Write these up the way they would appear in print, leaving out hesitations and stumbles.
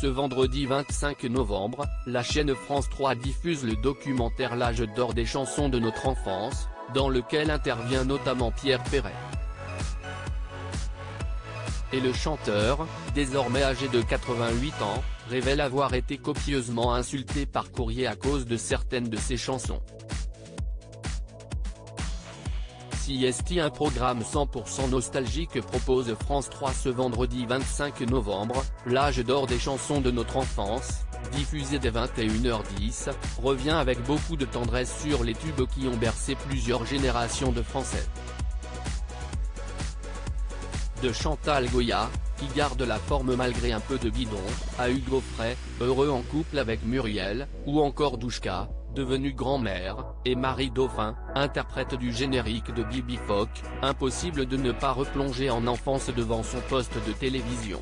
Ce vendredi 25 novembre, la chaîne France 3 diffuse le documentaire L'âge d'or des chansons de notre enfance, dans lequel intervient notamment Pierre Perret. Et le chanteur, désormais âgé de 88 ans, révèle avoir été copieusement insulté par courrier à cause de certaines de ses chansons. CST, un programme 100% nostalgique, propose France 3 ce vendredi 25 novembre, L'âge d'or des chansons de notre enfance, diffusé dès 21h10, revient avec beaucoup de tendresse sur les tubes qui ont bercé plusieurs générations de Français. De Chantal Goya, qui garde la forme malgré un peu de bidon, à Hugo Frey, heureux en couple avec Muriel, ou encore Douchka, devenue grand-mère, et Marie Dauphin, interprète du générique de Bibi Phoque, impossible de ne pas replonger en enfance devant son poste de télévision.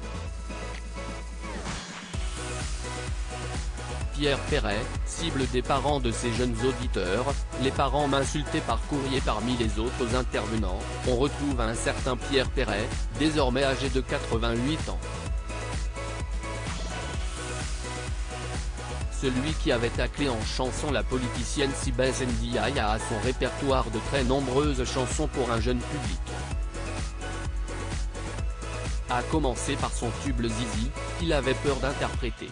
Pierre Perret, cible des parents de ces jeunes auditeurs, les parents m'insultaient par courrier. Parmi les autres intervenants, on retrouve un certain Pierre Perret, désormais âgé de 88 ans. Celui qui avait taclé en chanson la politicienne Sibeth Ndiaye a à son répertoire de très nombreuses chansons pour un jeune public. À commencer par son tube Le Zizi, qu'il avait peur d'interpréter.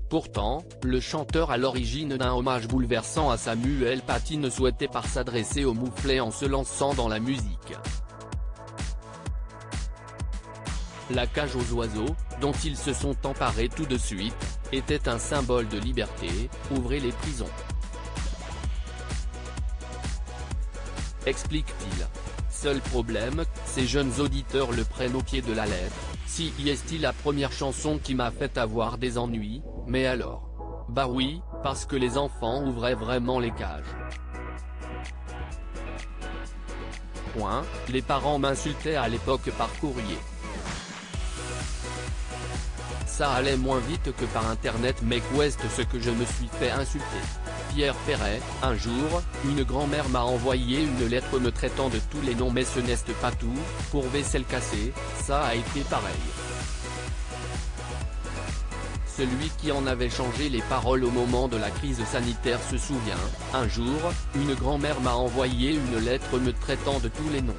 Pourtant, le chanteur, à l'origine d'un hommage bouleversant à Samuel Paty, ne souhaitait pas s'adresser aux mouflets en se lançant dans la musique. La cage aux oiseaux, dont ils se sont emparés tout de suite, était un symbole de liberté, ouvrez les prisons. Explique-t-il. Seul problème, ces jeunes auditeurs le prennent au pied de la lettre. Si est la première chanson qui m'a fait avoir des ennuis, mais alors? Bah oui, parce que les enfants ouvraient vraiment les cages. Point, les parents m'insultaient à l'époque par courrier. Ça allait moins vite que par internet, mais qu'ouest ce que je me suis fait insulter. Pierre Perret, un jour, une grand-mère m'a envoyé une lettre me traitant de tous les noms, mais ce n'est pas tout, pour vaisselle cassée, ça a été pareil. Celui qui en avait changé les paroles au moment de la crise sanitaire se souvient, un jour, une grand-mère m'a envoyé une lettre me traitant de tous les noms.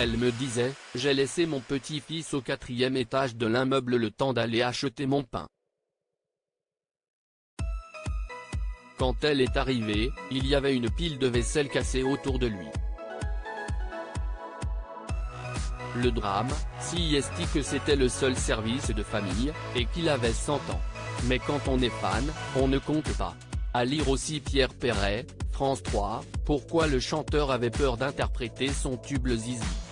Elle me disait, j'ai laissé mon petit-fils au 4e étage de l'immeuble le temps d'aller acheter mon pain. Quand elle est arrivée, il y avait une pile de vaisselle cassée autour de lui. Le drame, si est que c'était le seul service de famille, et qu'il avait 100 ans. Mais quand on est fan, on ne compte pas. À lire aussi Pierre Perret, France 3, pourquoi le chanteur avait peur d'interpréter son tube Le Zizi.